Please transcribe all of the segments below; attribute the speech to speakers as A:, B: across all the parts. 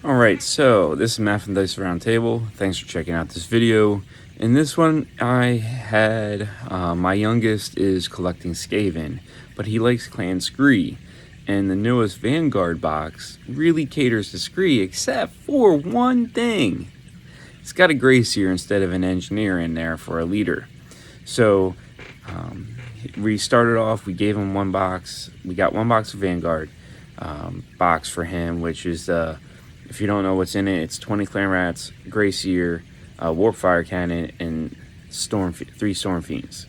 A: Alright, so this is Math and Dice Roundtable. Thanks for checking out this video. In this one, I had my youngest is collecting Skaven, but he likes Clan Scree. And the newest Vanguard box really caters to Scree, except for one thing. It's got a Gray Seer instead of an Engineer in there for a leader. So we started off, we gave him one box. We got one box of Vanguard box for him, which is if you don't know what's in it, it's 20 Clan Rats, Gray Seer, Warp Fire Cannon, and 3 Storm Fiends.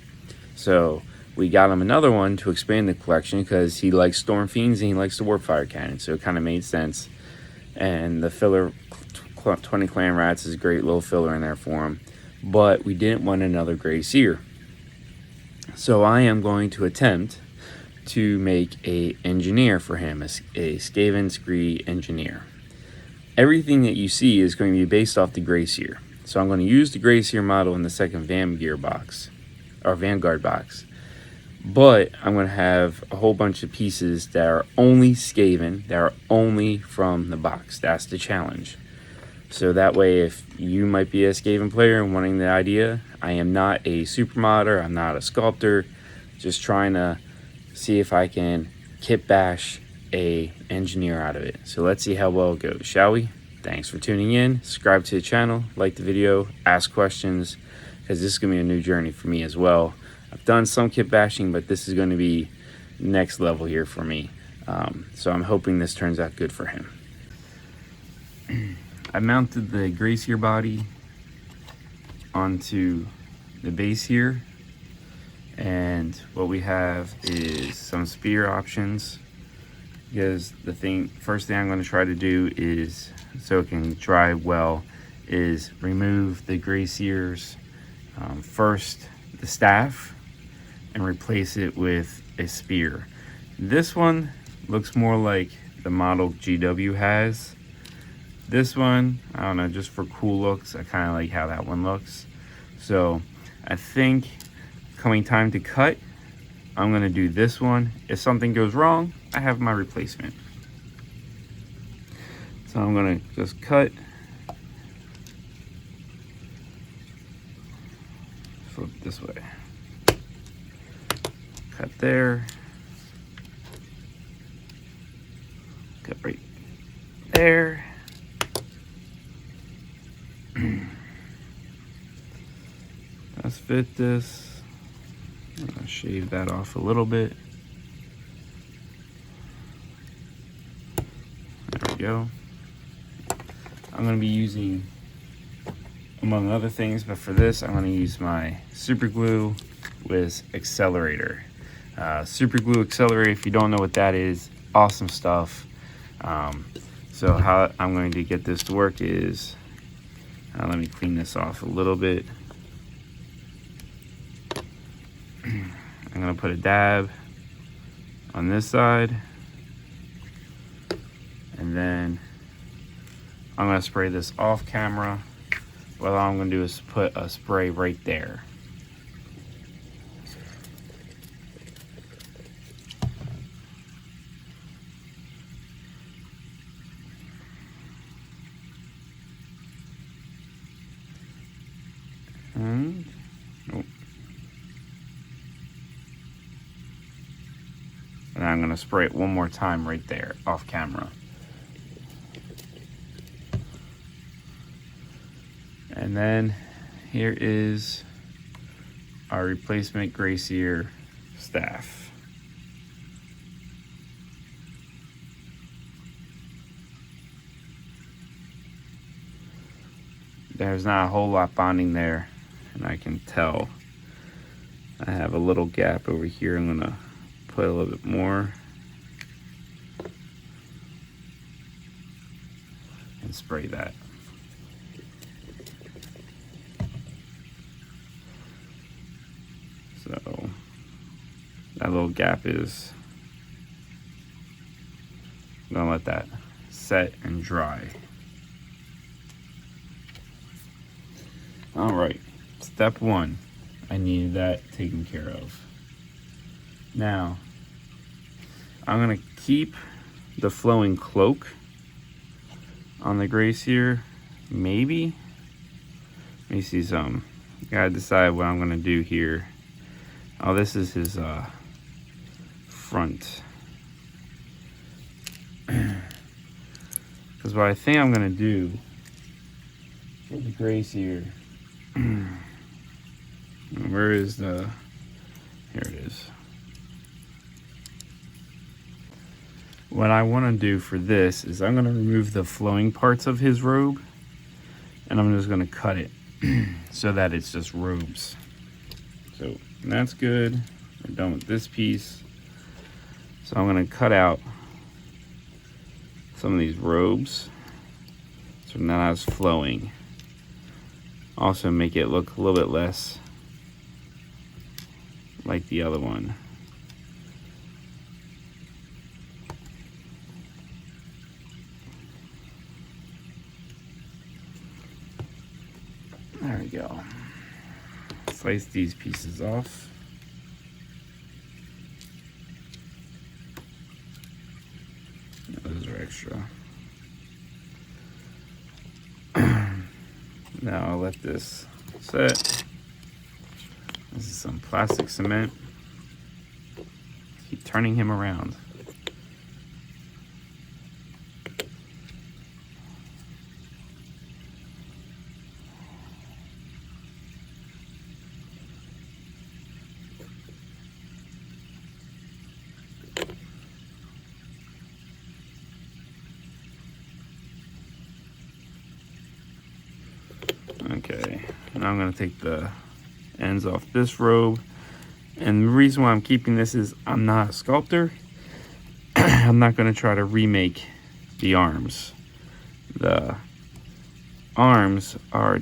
A: So we got him another one to expand the collection because he likes Storm Fiends and he likes the Warp Fire Cannon, so it kind of made sense. And the filler, 20 Clan Rats, is a great little filler in there for him. But we didn't want another Gray Seer. So I am going to attempt to make a engineer for him, a Skaven Scree engineer. Everything that you see is going to be based off the Gray Seer. So I'm going to use the Gray Seer model in the second Vanguard box. But I'm going to have a whole bunch of pieces that are only Skaven, that are only from the box. That's the challenge. So that way, if you might be a Skaven player and wanting the idea, I am not a super modder, I'm not a sculptor, just trying to see if I can kit bash a engineer out of it. So let's see how well it goes, shall we? Thanks for tuning in. Subscribe to the channel, like the video, ask questions, because this is going to be a new journey for me as well. I've done some kit bashing, but this is going to be next level here for me. So I'm hoping this turns out good for him. I mounted the Gray Seer body onto the base here, and what we have is some spear options, because the first thing I'm going to try to do is, so it can dry well, is remove the Gray Seer's first the staff and replace it with a spear. This one looks more like the model GW has. This one, I don't know, just for cool looks, I kind of like how that one looks. So I think coming time to cut, I'm going to do this one. If something goes wrong, I have my replacement. So I'm going to just cut. Flip this way. Cut there. Cut right there. Let's fit this. I'm gonna shave that off a little bit. There we go. I'm gonna be using, among other things, but for this I'm gonna use my super glue with accelerator. Super glue accelerator, if you don't know what that is, awesome stuff. So how I'm going to get this to work is, let me clean this off a little bit. I'm going to put a dab on this side, and then I'm going to spray this off camera. What I'm going to do is put a spray right there. And and I'm going to spray it one more time right there off camera. And then here is our replacement Gray Seer staff. There's not a whole lot bonding there, and I can tell I have a little gap over here. I'm gonna put a little bit more and spray that. So that little gap is, I'm gonna let that set and dry. All right, step one, I needed that taken care of. Now, I'm gonna keep the flowing cloak on the Gray Seer, maybe. Let me see some. Gotta decide what I'm gonna do here. Oh, this is his front. Because what I think I'm gonna do for the Gray Seer, where is the, here it is. What I want to do for this is I'm going to remove the flowing parts of his robe, and I'm just going to cut it so that it's just robes. So that's good. We're done with this piece. So I'm going to cut out some of these robes so now it's flowing. Also make it look a little bit less like the other one. There we go. Slice these pieces off. Those are extra. Now I'll let this set. This is some plastic cement. Keep turning him around. Okay, now I'm gonna take the ends off this robe. And the reason why I'm keeping this is I'm not a sculptor. I'm not gonna try to remake the arms. The arms are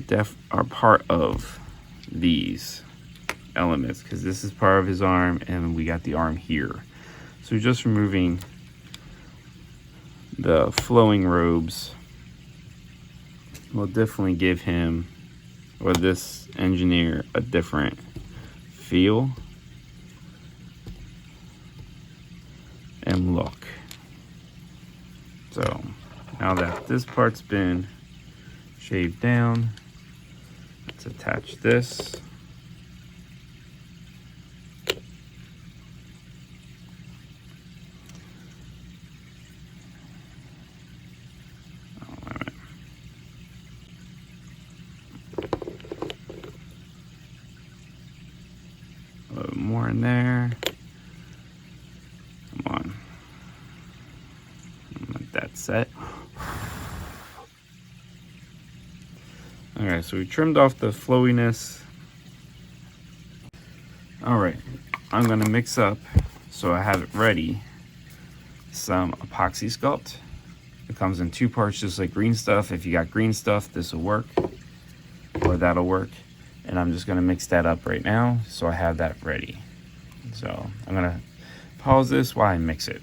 A: part of these elements because this is part of his arm and we got the arm here. So just removing the flowing robes will definitely give him, or this engineer, a different feel and look. So now that this part's been shaved down, let's attach this. A little more in there. Come on. Let that set. Alright, so we trimmed off the flowiness. Alright, I'm going to mix up, so I have it ready, some epoxy sculpt. It comes in 2 parts, just like green stuff. If you got green stuff, this will work, or that'll work. And I'm just going to mix that up right now, so I have that ready. So I'm going to pause this while I mix it.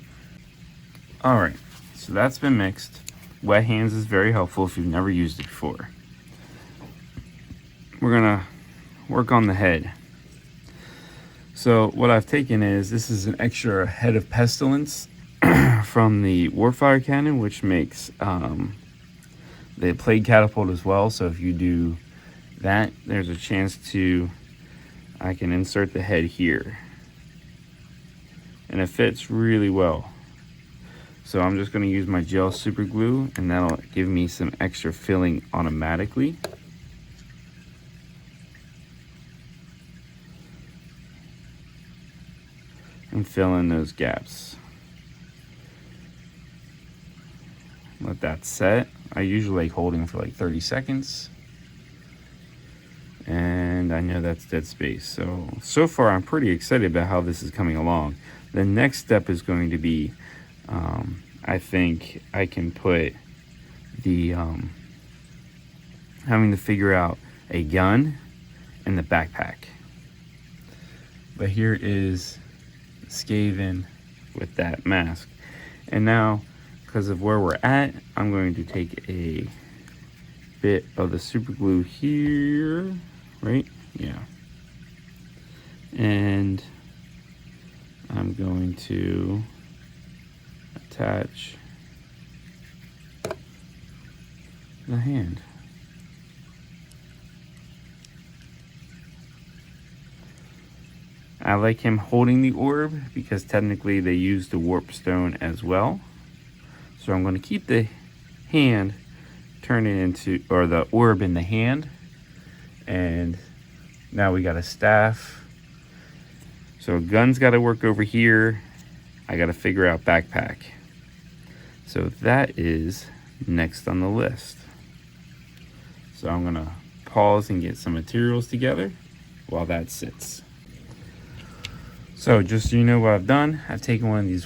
A: Alright, so that's been mixed. Wet hands is very helpful if you've never used it before. We're going to work on the head. So what I've taken is, this is an extra head of pestilence from the Warfire cannon, which makes the plague catapult as well. So if you do that, there's a chance to, I can insert the head here. And it fits really well. So I'm just going to use my gel super glue, and that'll give me some extra filling automatically. And fill in those gaps. Let that set. I usually like holding for like 30 seconds. And I know that's dead space. So far I'm pretty excited about how this is coming along. The next step is going to be, I think I can put the, having to figure out a gun and the backpack. But here is Skaven with that mask. And now, because of where we're at, I'm going to take a bit of the super glue here, right? Yeah. And I'm going to attach the hand. I like him holding the orb because technically they use the warp stone as well. So I'm going to keep the hand, turn it into, or the orb in the hand. And now we got a staff. So gun's got to work over here. I got to figure out backpack. So that is next on the list. So I'm going to pause and get some materials together while that sits. So just so you know what I've done, I've taken one of these,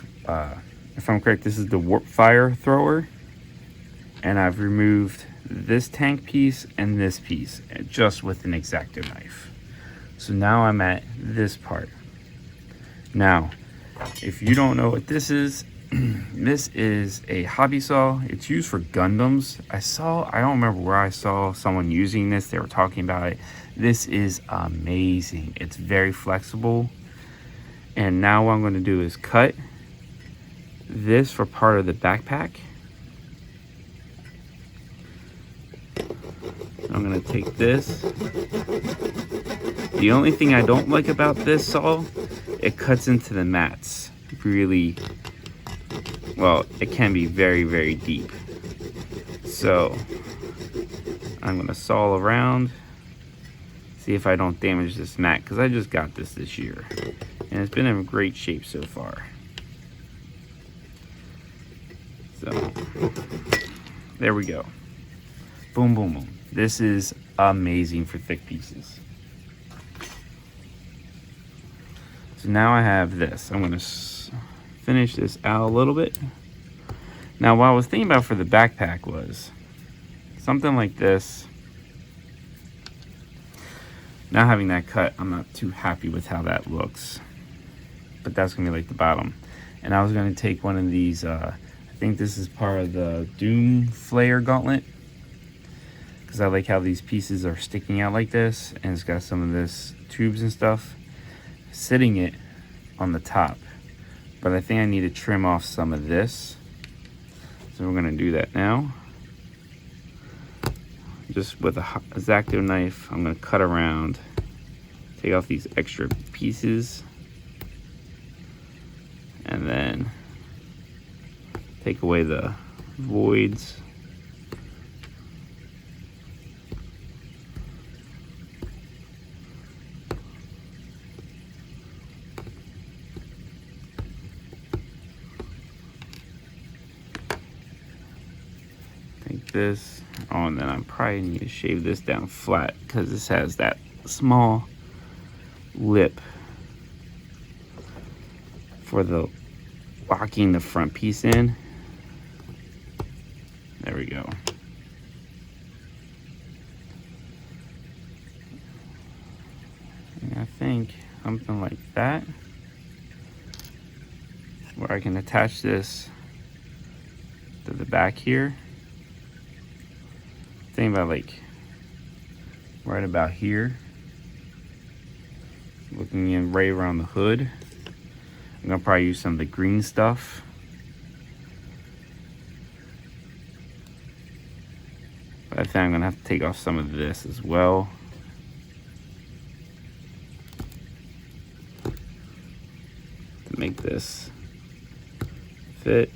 A: if I'm correct, this is the warp fire thrower, and I've removed this tank piece and this piece just with an X-Acto knife. So now I'm at this part. Now, if you don't know what this is, this is a hobby saw. It's used for Gundams. I don't remember where I saw someone using this. They were talking about it. This is amazing. It's very flexible. And now what I'm going to do is cut this for part of the backpack. I'm going to take this. The only thing I don't like about this saw, it cuts into the mats really well. It can be very, very deep. So I'm going to saw around, see if I don't damage this mat, because I just got this year. And it's been in great shape so far. So, there we go. Boom, boom, boom. This is amazing for thick pieces. So now I have this. I'm going to finish this out a little bit. Now, what I was thinking about for the backpack was something like this. Now having that cut, I'm not too happy with how that looks. But that's gonna be like the bottom. And I was gonna take one of these, I think this is part of the Doom Flare Gauntlet, because I like how these pieces are sticking out like this, and it's got some of this tubes and stuff sitting it on the top. But I think I need to trim off some of this, so we're gonna do that now. Just with a X-Acto knife, I'm gonna cut around, take off these extra pieces, and then take away the voids. Take this. Oh, and then I probably need to shave this down flat because this has that small lip for the locking the front piece in. There we go. And I think something like that, where I can attach this to the back here. Think about like right about here, looking in right around the hood. I'm gonna probably use some of the green stuff. But I think I'm gonna have to take off some of this as well. To make this fit.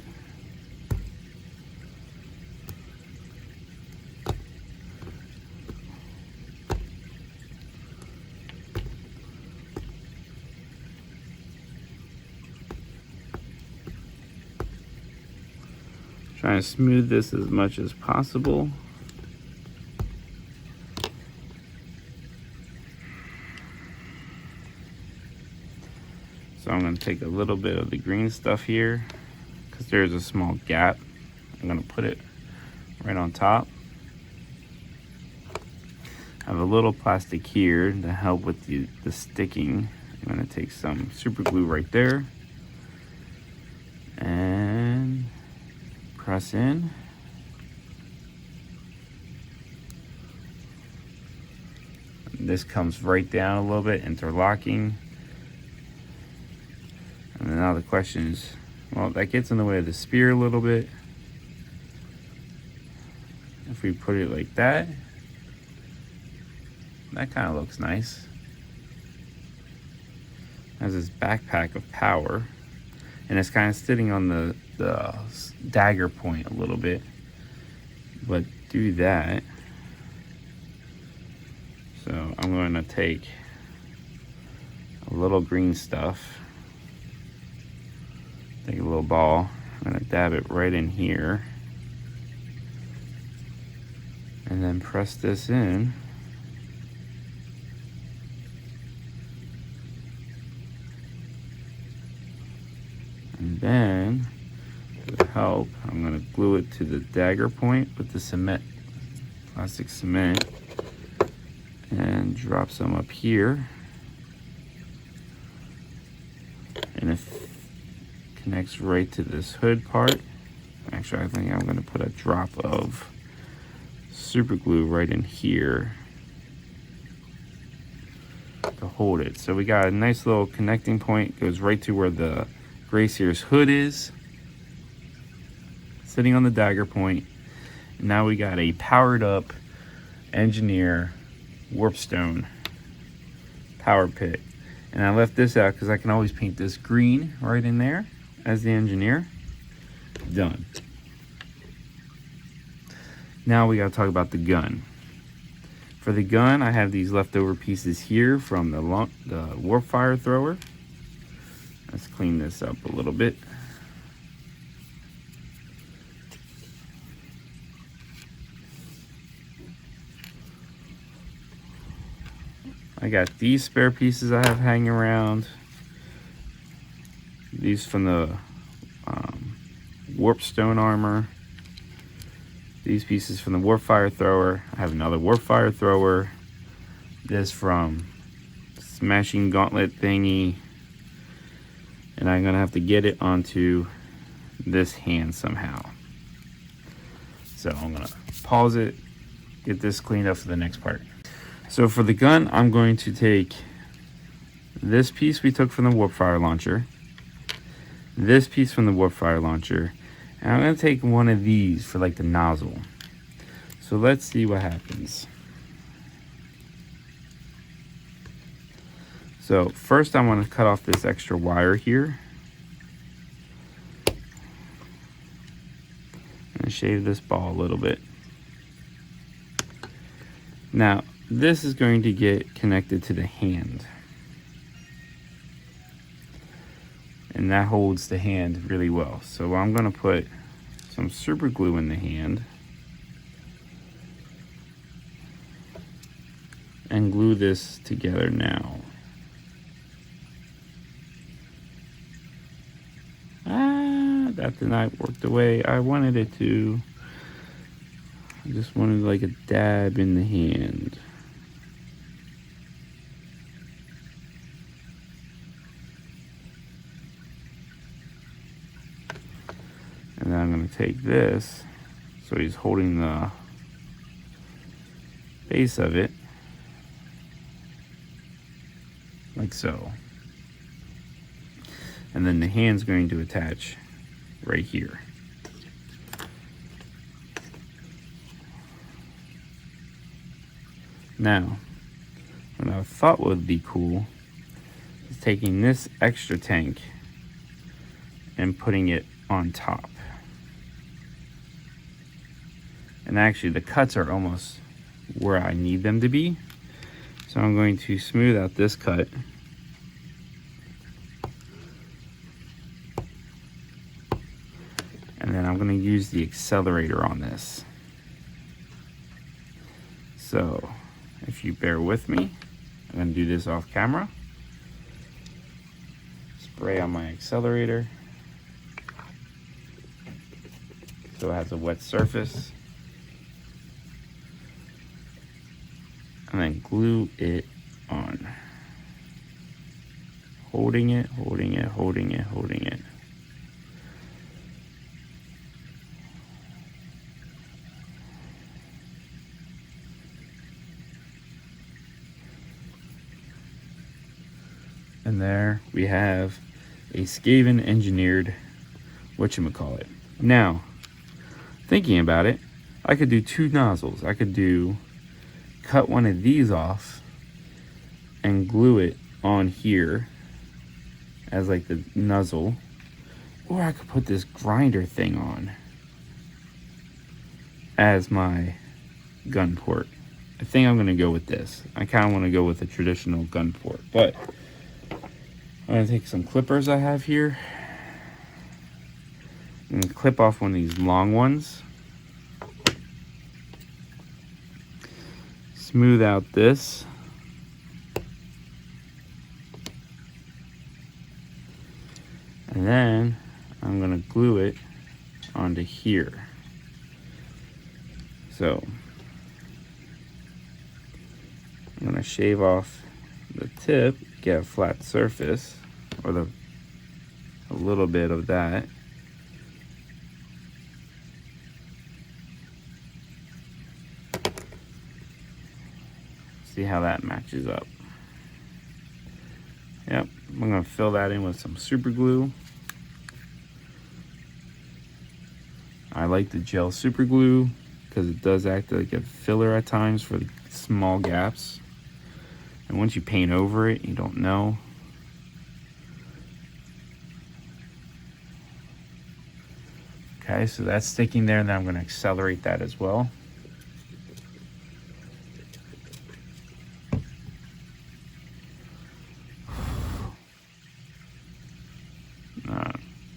A: Trying to smooth this as much as possible. So I'm going to take a little bit of the green stuff here, because there's a small gap. I'm going to put it right on top. I have a little plastic here to help with the sticking. I'm going to take some super glue right there and press in. This comes right down a little bit, interlocking. And then now the question is, well, that gets in the way of the spear a little bit. if we put it like that, that kind of looks nice. Has this backpack of power, and it's kind of sitting on the dagger point a little bit, but do that. So I'm going to take a little green stuff, take a little ball, I'm going to dab it right in here, and then press this in. And then, to help, I'm going to glue it to the dagger point with the cement, plastic cement, and drop some up here. And it connects right to this hood part. Actually, I think I'm going to put a drop of super glue right in here to hold it. So we got a nice little connecting point, goes right to where the Gray Seer's hood is, sitting on the dagger point. And now we got a powered up Engineer Warpstone power pit. And I left this out because I can always paint this green right in there as the Engineer. Done. Now we got to talk about the gun. For the gun, I have these leftover pieces here from the warp fire thrower. Let's clean this up a little bit. I got these spare pieces I have hanging around. These from the warp stone armor. These pieces from the warp fire thrower. I have another warp fire thrower. This from smashing gauntlet thingy. And I'm gonna have to get it onto this hand somehow. So I'm gonna pause it, get this cleaned up for the next part. So for the gun, I'm going to take this piece we took from the warp fire launcher, this piece from the warp fire launcher, and I'm gonna take one of these for like the nozzle. So let's see what happens. So first I want to cut off this extra wire here. And shave this ball a little bit. Now, this is going to get connected to the hand. And that holds the hand really well. So I'm going to put some super glue in the hand. And glue this together now. That did not work the way I wanted it to. I just wanted like a dab in the hand. And then I'm going to take this, so he's holding the base of it, like so. And then the hand's going to attach right here. Now, what I thought would be cool is taking this extra tank and putting it on top. And actually the cuts are almost where I need them to be. So I'm going to smooth out this cut. And then I'm going to use the accelerator on this. So if you bear with me, I'm going to do this off camera. Spray on my accelerator so it has a wet surface. And then glue it on. Holding it, holding it, holding it, holding it. And there we have a Skaven engineered whatchamacallit. Now, thinking about it, I could do two nozzles. I could cut one of these off and glue it on here as like the nozzle, or I could put this grinder thing on as my gun port. I think I'm gonna go with this. I kind of want to go with a traditional gun port, but I'm gonna take some clippers I have here and clip off one of these long ones. Smooth out this. And then I'm gonna glue it onto here. So I'm gonna shave off the tip, get a flat surface, or a little bit of that. See how that matches up. Yep, I'm gonna fill that in with some super glue. I like the gel super glue because it does act like a filler at times for the small gaps. And once you paint over it, you don't know. Okay, so that's sticking there, and then I'm gonna accelerate that as well.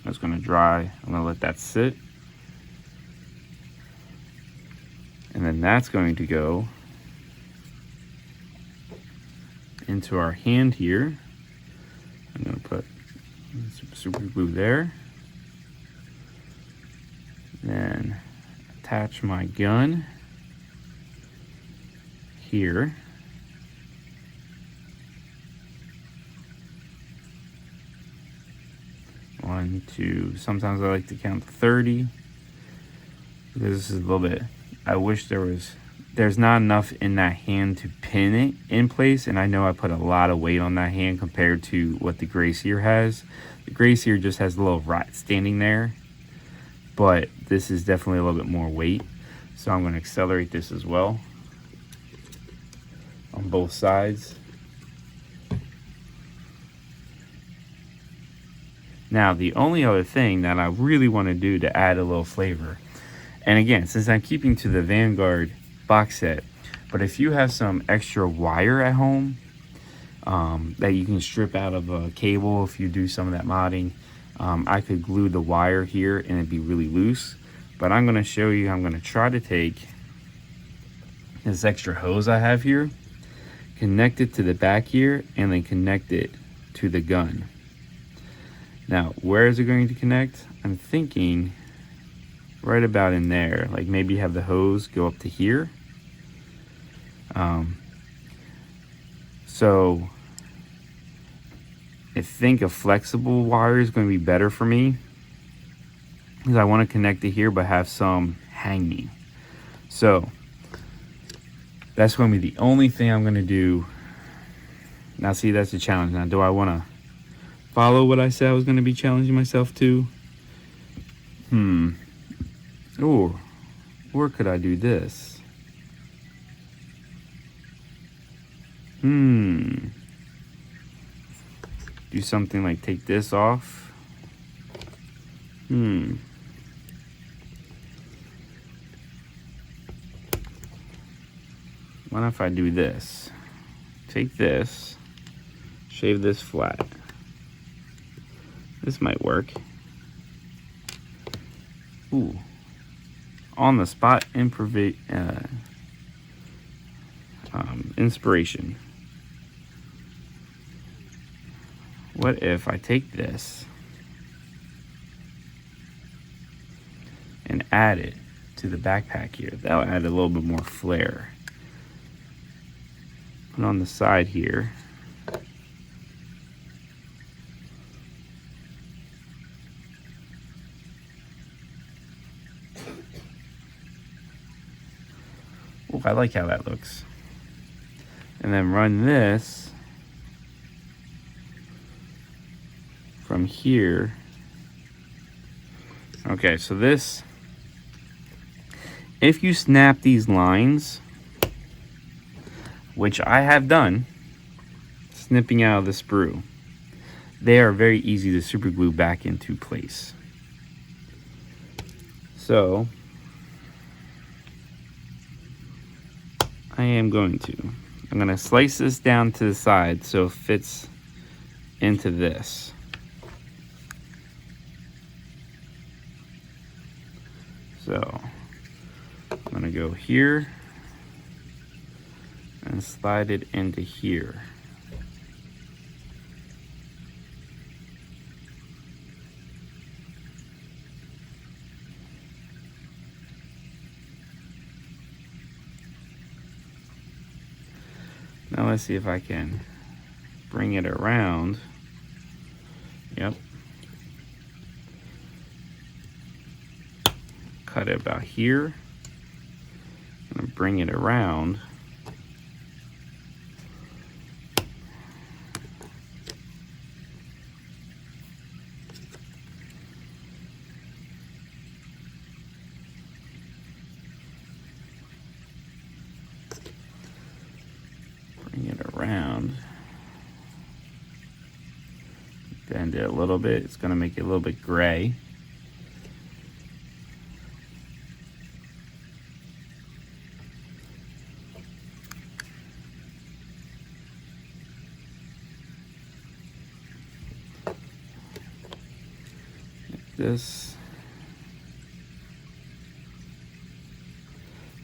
A: That's gonna dry. I'm gonna let that sit. And then that's going to go into our hand here. I'm gonna put some super glue there. Then attach my gun here. One, two, sometimes I like to count to 30. Because this is a little bit, I wish there's not enough in that hand to pin it in place, and I know I put a lot of weight on that hand compared to what the Gray Seer has. The Gray Seer just has a little rod standing there, but this is definitely a little bit more weight. So I'm going to accelerate this as well on both sides. Now, the only other thing that I really want to do to add a little flavor, and again, since I'm keeping to the Vanguard box set, but if you have some extra wire at home that you can strip out of a cable, if you do some of that modding, I could glue the wire here and it'd be really loose. But I'm going to show you, I'm going to try to take this extra hose I have here, connect it to the back here, and then connect it to the gun. Now, where is it going to connect? I'm thinking right about in there, like maybe have the hose go up to here. So I think a flexible wire is going to be better for me because I want to connect it here but have some hanging. So that's going to be the only thing I'm going to do. Now see, that's a challenge. Now do I want to follow what I said I was going to be challenging myself to? Or could I do this? Do something like take this off. What if I do this? Take this, shave this flat. This might work. Ooh. On the spot inspiration. What if I take this and add it to the backpack here? That'll add a little bit more flair. Put on the side here. Oh, I like how that looks. And then run this from here. Okay, so this if you snap these lines, which I have done, snipping out of the sprue, they are very easy to super glue back into place. So I'm going to slice this down to the side so it fits into this. So I'm going to go here and slide it into here. Now let's see if I can bring it around. Yep. Cut it about here. I'm gonna bring it around. Bring it around. Bend it a little bit. It's gonna make it a little bit gray. This.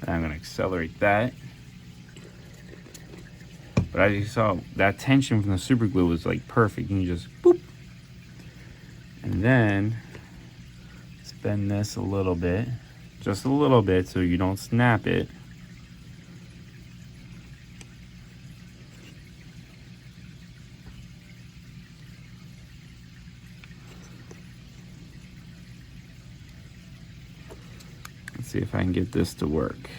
A: I'm going to accelerate that. But as you saw, that tension from the super glue was like perfect. You can just boop. And then let's bend this a little bit, just a little bit so you don't snap it. Let's see if I can get this to work.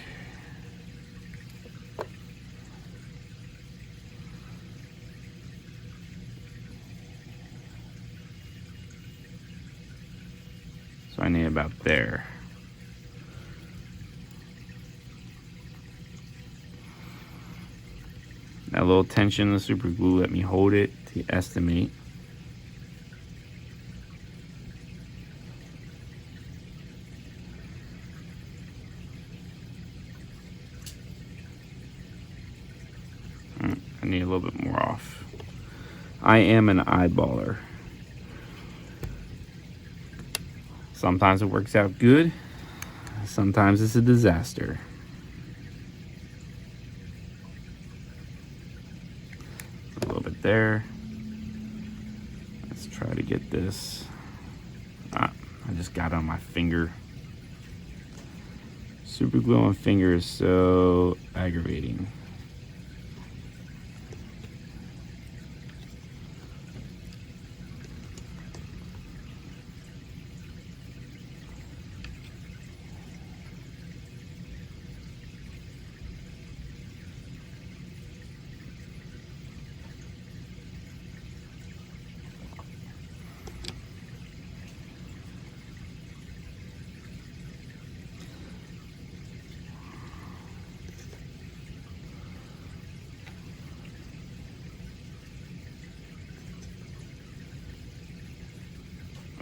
A: So I need about there. That little tension in the super glue let me hold it to estimate. I need a little bit more off. I am an eyeballer. Sometimes it works out good. Sometimes it's a disaster. A little bit there. Let's try to get this. I just got it on my finger. Super glue on finger is so aggravating.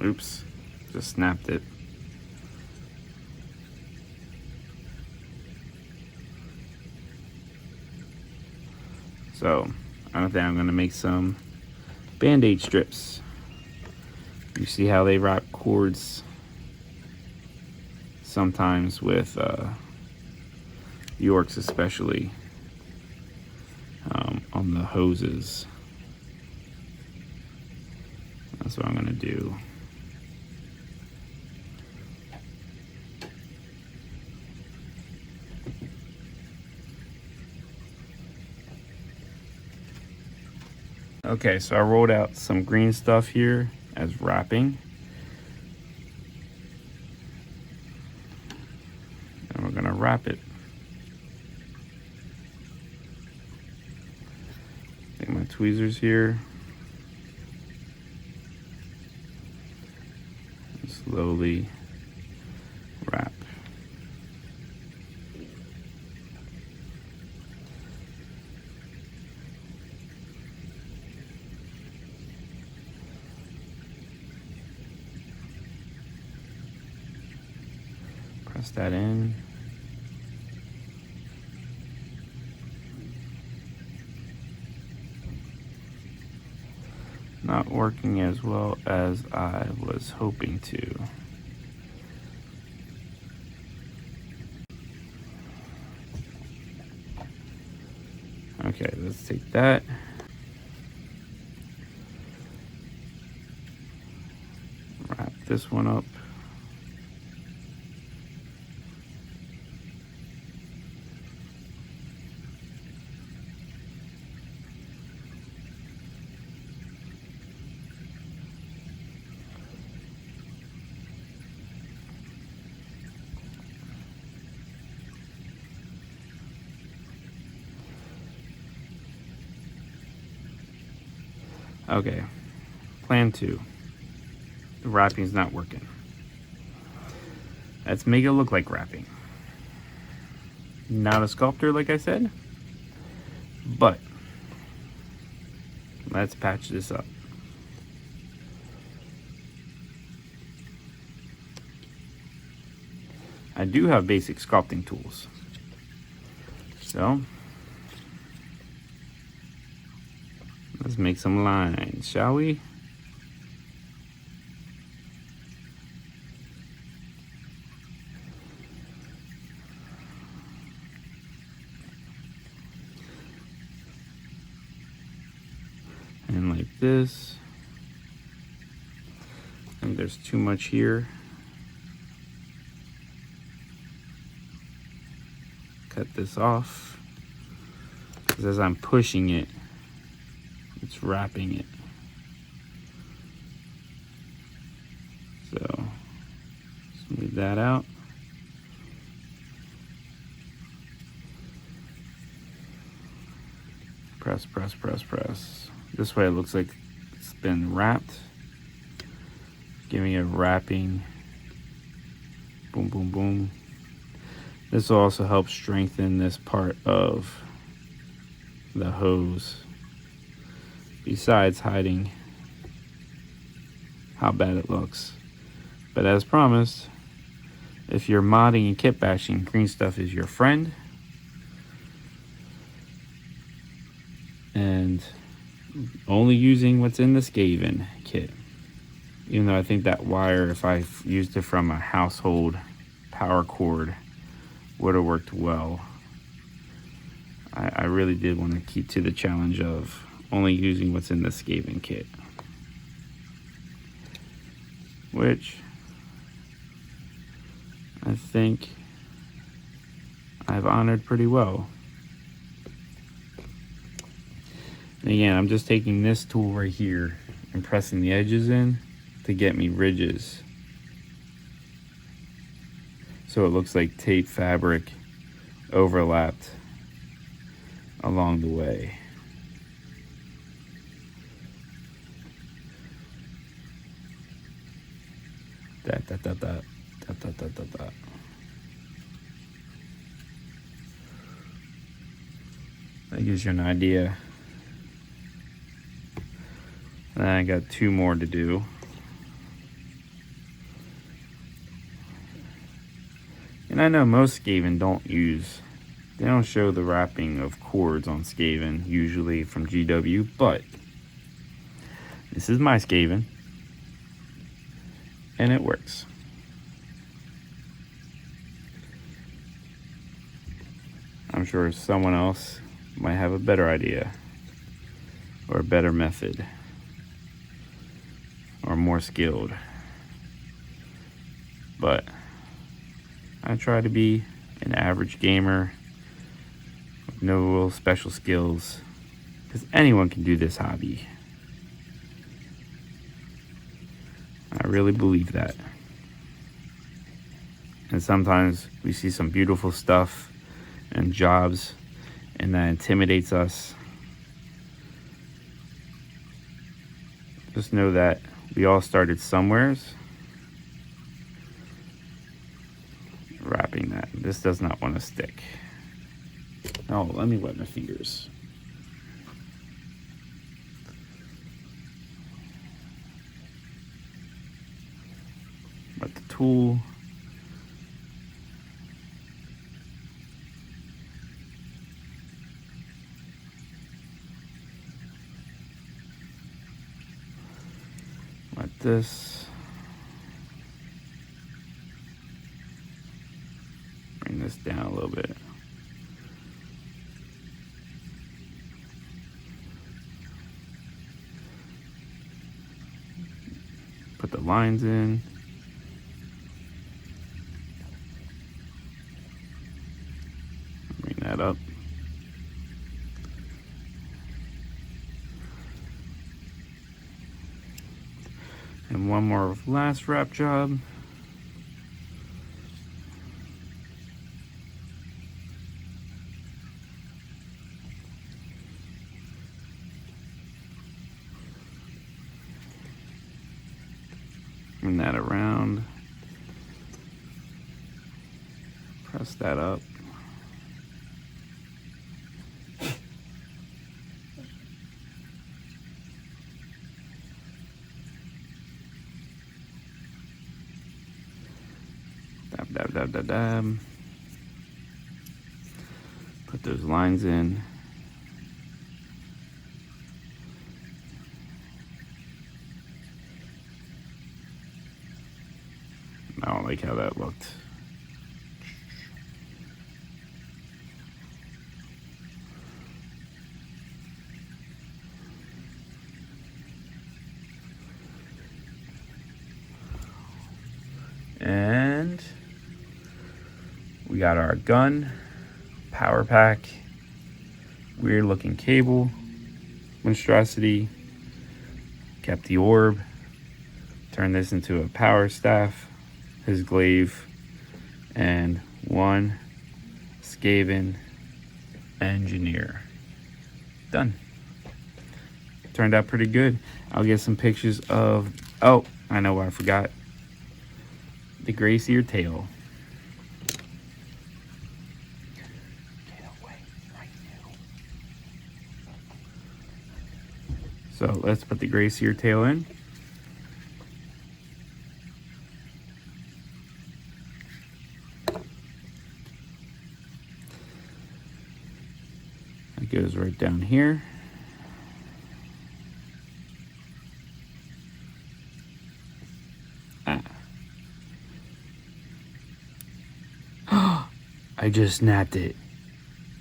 A: Oops, just snapped it. So, I think I'm gonna make some Band-Aid strips. You see how they wrap cords sometimes with Yorks, especially on the hoses. That's what I'm gonna do. Okay, so I rolled out some green stuff here as wrapping. And we're gonna wrap it. Take my tweezers here. And slowly wrap. Press that in. Not working as well as I was hoping to. Okay, let's take that. Wrap this one up. Okay, plan 2. The wrapping's not working. Let's make it look like wrapping. Not a sculptor, like I said, but let's patch this up. I do have basic sculpting tools, so let's make some lines, shall we? And like this. And there's too much here. Cut this off. Because as I'm pushing it, it's wrapping it. So, smooth that out. Press, press, press, press. This way it looks like it's been wrapped. Giving it wrapping. Boom, boom, boom. This will also help strengthen this part of the hose, besides hiding how bad it looks. But as promised, if you're modding and kit bashing, green stuff is your friend. And only using what's in the Skaven kit. Even though I think that wire, if I used it from a household power cord, would have worked well. I really did want to keep to the challenge of only using what's in the Skaven kit, which I think I've honored pretty well. And again, I'm just taking this tool right here and pressing the edges in to get me ridges, so it looks like tape fabric overlapped along the way. That. That gives you an idea. And I got 2 more to do. And I know most Skaven they don't show the wrapping of cords on Skaven, usually from GW, but this is my Skaven, and it works. I'm sure someone else might have a better idea, or a better method, or more skilled. But I try to be an average gamer with no real special skills, because anyone can do this hobby. I really believe that. And sometimes we see some beautiful stuff and jobs, and that intimidates us. Just know that we all started somewheres. Wrapping that. This does not want to stick. Oh, let me wet my fingers. But the tool this. Bring this down a little bit. Put the lines in. Bring that up. And one more last wrap job. Bring that around. Press that up. Dab, dab, dab, dab, dab. Put those lines in. I don't like how that looked. And we got our gun, power pack, weird looking cable, monstrosity, kept the orb, turned this into a power staff, his glaive, and one Skaven Engineer. Done. Turned out pretty good. I'll get some pictures of, oh, I know what I forgot. The Gray Seer tail. So let's put the Gray Seer tail in. It goes right down here. I just snapped it.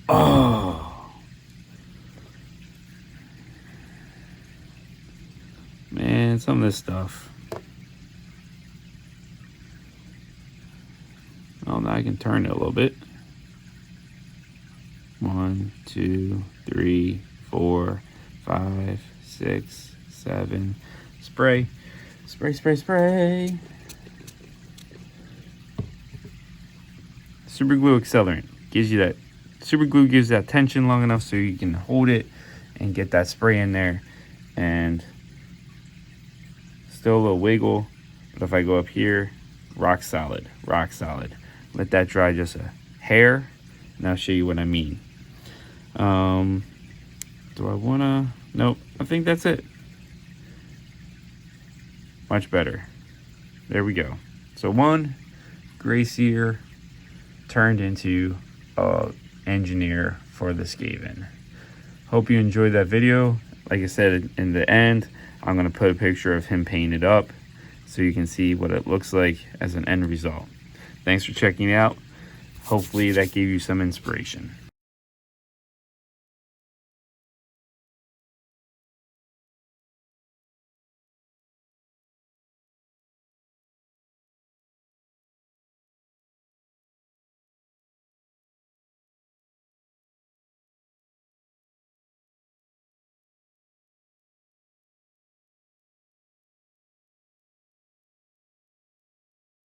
A: Oh. Man, some of this stuff. Oh, now I can turn it a little bit. 1, 2, 3, 4, 5, 6, 7. Spray. Spray, spray, spray. Super glue accelerant gives you that. Super glue gives that tension long enough so you can hold it and get that spray in there, and still a little wiggle. But if I go up here, rock solid, rock solid. Let that dry just a hair, and I'll show you what I mean. Do I wanna? Nope. I think that's it. Much better. There we go. So one Gray Seer turned into an engineer for the Skaven. Hope you enjoyed that video. Like I said, in the end, I'm going to put a picture of him painted up so you can see what it looks like as an end result. Thanks for checking it out. Hopefully that gave you some inspiration.